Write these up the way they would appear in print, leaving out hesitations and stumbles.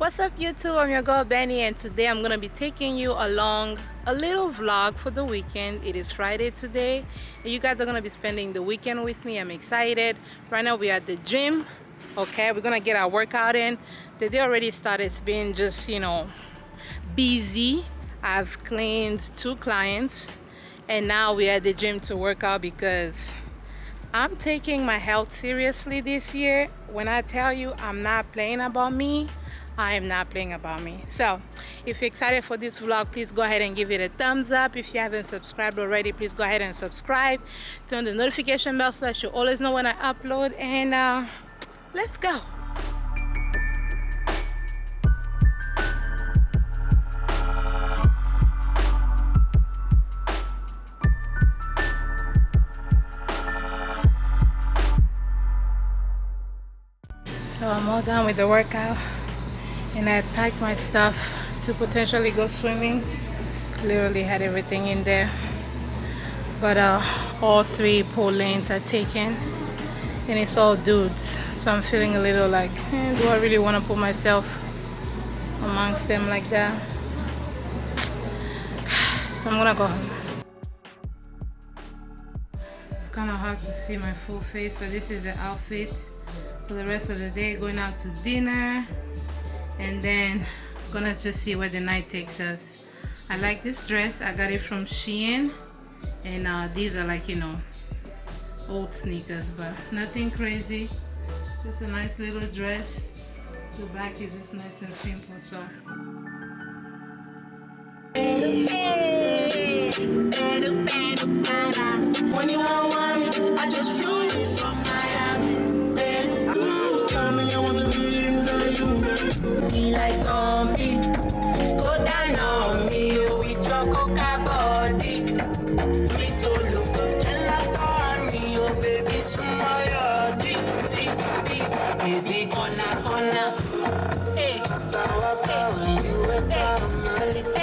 What's up YouTube? I'm your girl Benny, and today I'm gonna be taking you along a little vlog for the weekend. It is Friday today and you guys are gonna be spending the weekend with me. I'm excited. Right now we're at the gym. Okay, we're gonna get our workout in. The day already started. It's been just, busy. I've cleaned 2 clients and now we're at the gym to work out because I'm taking my health seriously this year. When I tell you I'm not playing about me, I am not playing about me. So if you're excited for this vlog, please go ahead and give it a thumbs up. If you haven't subscribed already, please go ahead and subscribe. Turn the notification bell so that you always know when I upload. And let's go. So I'm all done with the workout and I packed my stuff to potentially go swimming. Literally had everything in there, but all 3 pool lanes are taken and it's all dudes, so I'm feeling a little like, do I really want to put myself amongst them like that? So I'm gonna go home. It's kind of hard to see my full face, but this is the outfit for the rest of the day. Going out to dinner and then gonna just see where the night takes us. I like this dress. I got it from Shein, and these are like, old sneakers, but nothing crazy. Just a nice little dress. The back is just nice and simple. So when you want one, I just flew you from Miami. Who's coming? I want to be inside you. Be like zombie. Go down on me with your coca body. Little gelato on me, oh baby, smile. Baby, corner. Hey, when you wake up, my little.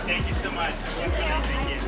Thank you so much. Thank you.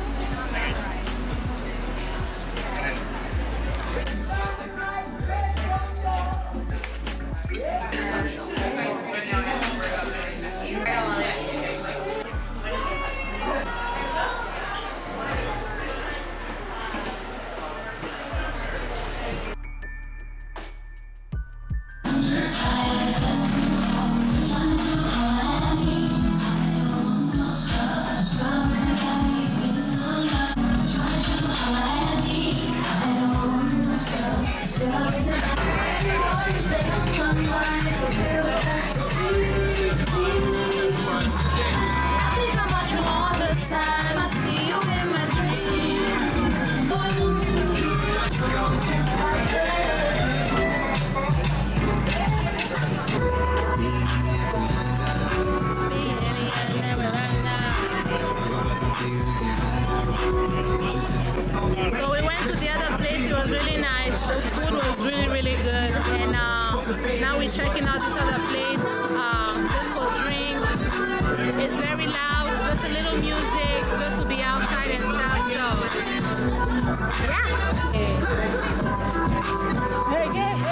So we went to the other place. It was really nice. The food was really good. And now we're checking out this other place. Just for drinks. It's very loud. Just a little music. Just to be outside and stuff. So yeah.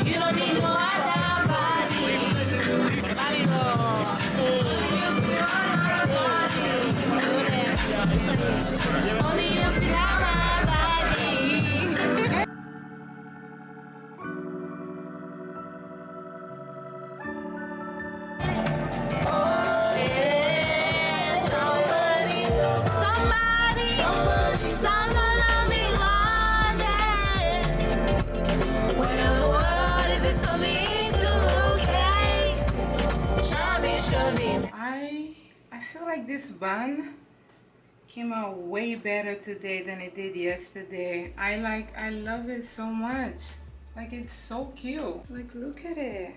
You don't need no other body roll. Only you feel my body. Somebody love me one day. Where the world, if it's for me, it's okay. Show me. I feel like this bun came out way better today than it did yesterday. I love it so much. Like, it's so cute. Like, look at it.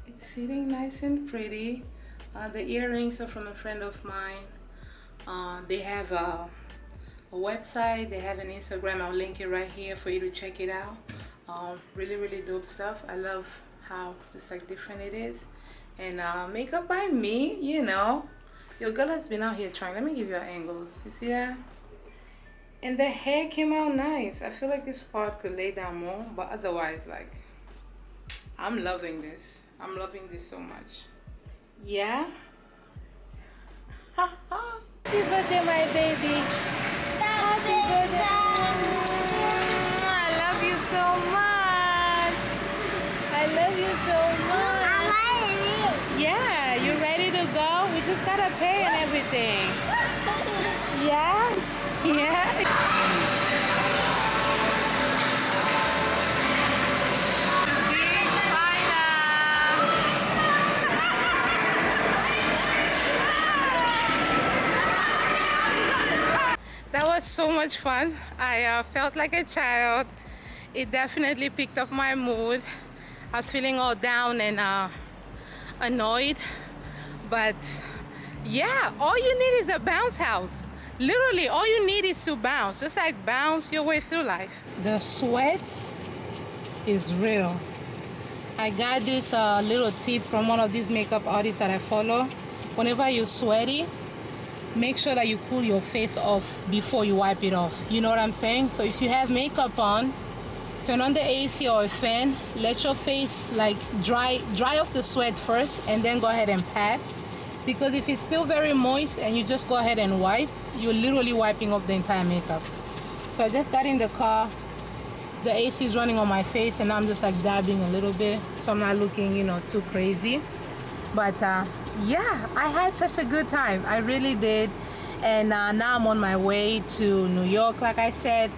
It's sitting nice and pretty. The earrings are from a friend of mine. They have a website, they have an Instagram. I'll link it right here for you to check it out. Really dope stuff. I love how just like different it is. And makeup by me, Your girl has been out here trying. Let me give you angles. You see that? And the hair came out nice. I feel like this part could lay down more, but otherwise, like, I'm loving this. I'm loving this so much. Yeah. Happy birthday, my baby. Happy birthday. I love you so much. I love you so much. Yeah, you ready to go? We just gotta pay and everything. Yeah? Yeah. That was so much fun. I felt like a child. It definitely picked up my mood. I was feeling all down and annoyed, but yeah, all you need is a bounce house. Literally, all you need is to bounce. Just like bounce your way through life. The sweat is real. I got this little tip from one of these makeup artists that I follow. Whenever you're sweaty, make sure that you cool your face off before you wipe it off. You know what I'm saying? So if you have makeup on, turn on the AC or a fan, let your face like dry off the sweat first, and then go ahead and pat. Because if it's still very moist and you just go ahead and wipe, you're literally wiping off the entire makeup. So I just got in the car, the AC is running on my face, and I'm just like dabbing a little bit so I'm not looking, you know, too crazy. But yeah, I had such a good time. I really did. And now I'm on my way to New York. Like I said,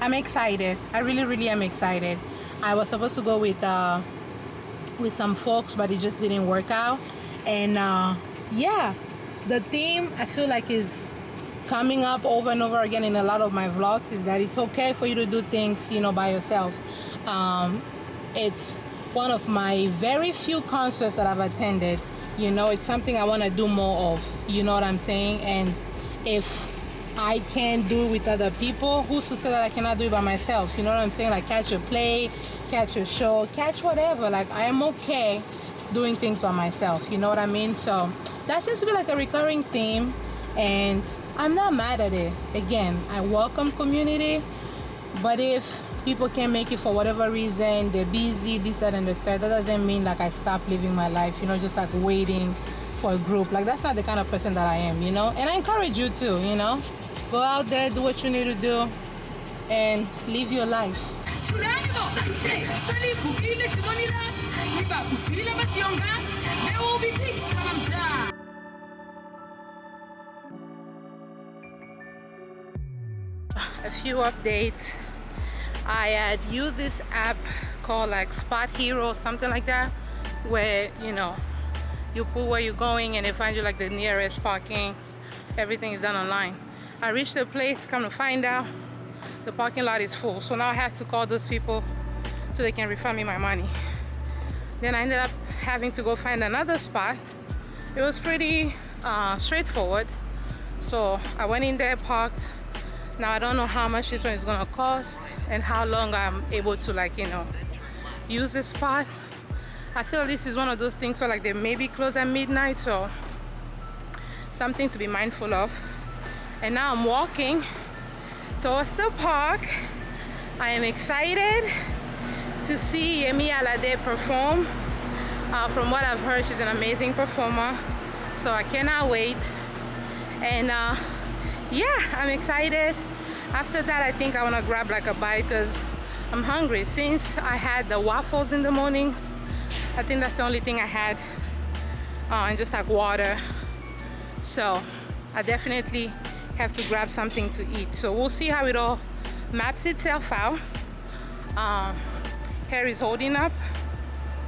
I'm excited. I really am excited. I was supposed to go with some folks, but it just didn't work out. And yeah, the theme I feel like is coming up over and over again in a lot of my vlogs is that it's okay for you to do things, you know, by yourself. It's one of my very few concerts that I've attended. You know, it's something I want to do more of. You know what I'm saying? And if I can't do it with other people, who's to say that I cannot do it by myself? You know what I'm saying? Like catch a play, catch a show, catch whatever. Like I am okay doing things by myself. You know what I mean? So that seems to be like a recurring theme, and I'm not mad at it. Again, I welcome community, but if people can't make it for whatever reason, they're busy, this, that, and the third, that doesn't mean like I stop living my life, you know, just like waiting for a group. Like that's not the kind of person that I am, you know. And I encourage you to, you know, go out there, do what you need to do, and live your life. A few updates. I had used this app called like Spot Hero, something like that, where you know you put where you're going and they find you like the nearest parking. Everything is done online. I reached the place, come to find out the parking lot is full, so now I have to call those people so they can refund me my money. Then I ended up having to go find another spot. It was pretty straightforward, so I went in there, parked. Now I don't know how much this one is gonna cost and how long I'm able to, like, you know, use this spot. I feel like this is one of those things where like they maybe close at midnight, so something to be mindful of. And now I'm walking towards the park. I am excited to see Yemi Alade perform. From what I've heard, she's an amazing performer, so I cannot wait. And yeah, I'm excited. After that, I think I want to grab like a bite because I'm hungry. Since I had the waffles in the morning, I think that's the only thing I had, and just like water. So I definitely have to grab something to eat. So we'll see how it all maps itself out. Hair is holding up.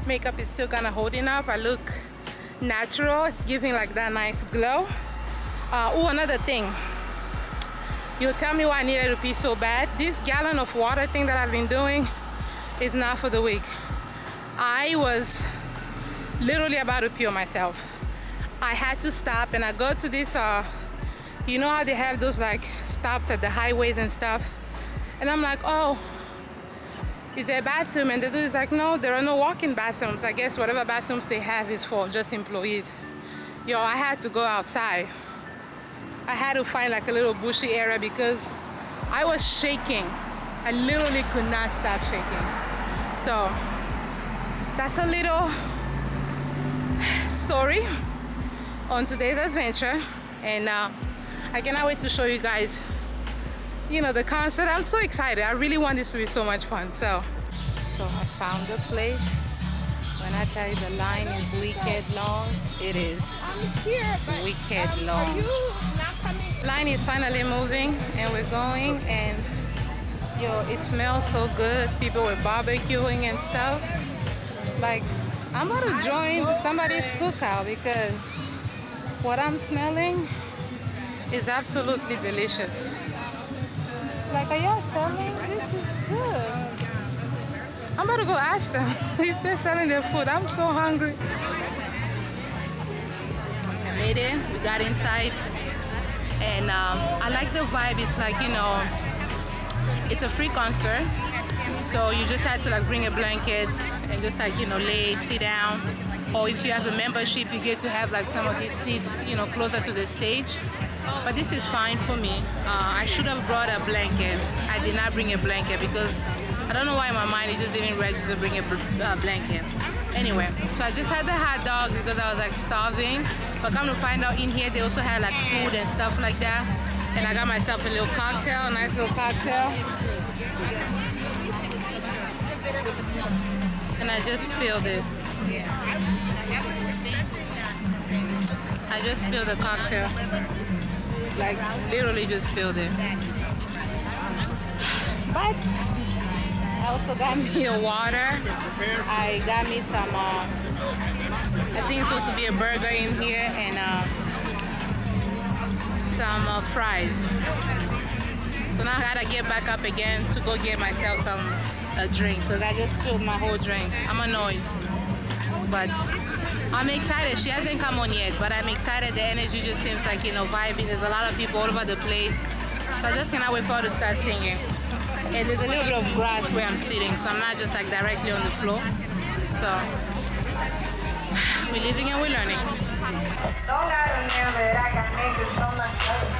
Makeup is still kind of holding up. I look natural. It's giving like that nice glow. Oh, another thing. You'll tell me why I needed to pee so bad. This gallon of water thing that I've been doing is not for the weak. I was literally about to pee on myself. I had to stop and I go to this, you know how they have those like stops at the highways and stuff? And I'm like, oh, is there a bathroom? And the dude is like, no, there are no walk-in bathrooms. I guess whatever bathrooms they have is for just employees. Yo, I had to go outside. I had to find like a little bushy area because I was shaking. I literally could not stop shaking. So that's a little story on today's adventure, and I cannot wait to show you guys, you know, the concert. I'm so excited. I really want this to be so much fun. So I found the place. When I tell you the line is wicked long, it is wicked long. Line is finally moving and we're going, and yo, it smells so good. People were barbecuing and stuff. Like, I'm about to join somebody's cookout because what I'm smelling is absolutely delicious. Like, are y'all selling? This is good. I'm about to go ask them if they're selling their food. I'm so hungry. I made it. We got inside. And I like the vibe. It's like, you know, it's a free concert. So you just had to like bring a blanket and just like, you know, sit down. Or if you have a membership, you get to have like some of these seats, you know, closer to the stage. But this is fine for me. I should have brought a blanket. I did not bring a blanket because I don't know why in my mind it just didn't register to bring a blanket. Anyway, so I just had the hot dog because I was like starving. But come to find out, in here they also had like food and stuff like that. And I got myself a little cocktail, a nice little cocktail. And I just spilled it. I just spilled the cocktail. Like, literally just spilled it. But I also got me a water. I got me some, I think it's supposed to be a burger in here, and some fries. So now I gotta get back up again to go get myself a drink because I just spilled my whole drink. I'm annoyed. But I'm excited. She hasn't come on yet, but I'm excited. The energy just seems like, you know, vibing. There's a lot of people all over the place. So I just cannot wait for her to start singing. And there's a little bit of grass where I'm sitting, so I'm not just like directly on the floor. So we're living and we're learning. Don't got a man, but I got niggas on my side.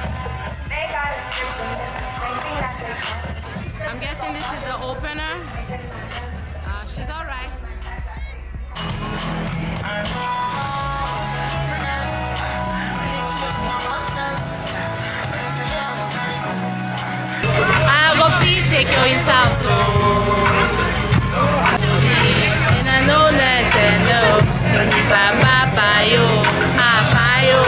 They got a script and it's the same thing that they can. I'm guessing this is the opener. She's all right. I go feed take your insult. And I know that Papa yo, yo.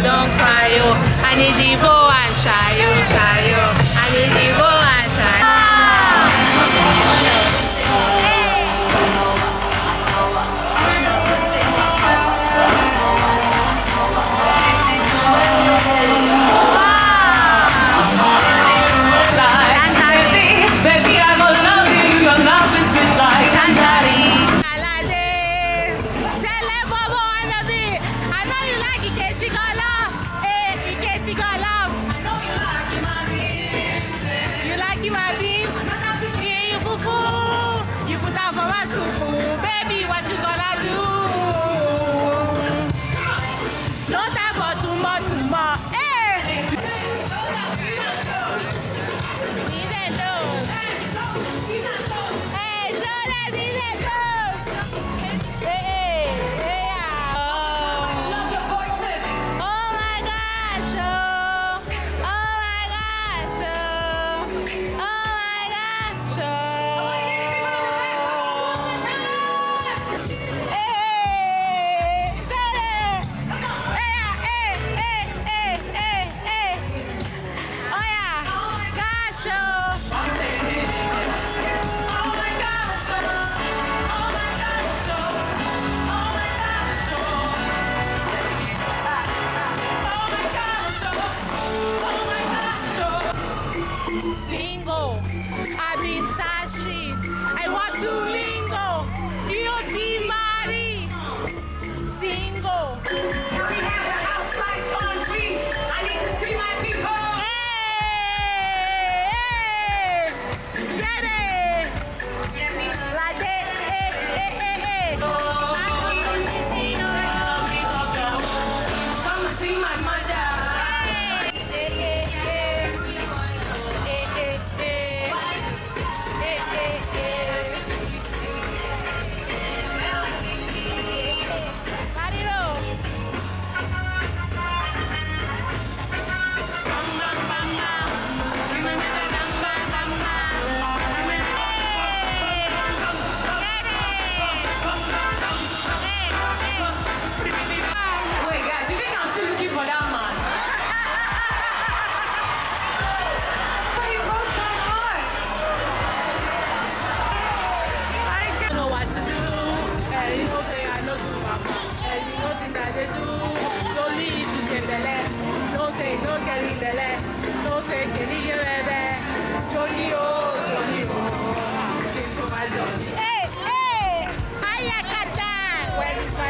Don't cry yo. I need the go and shy yo. I need the go and shy.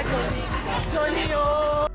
Johnny. Johnny, oh.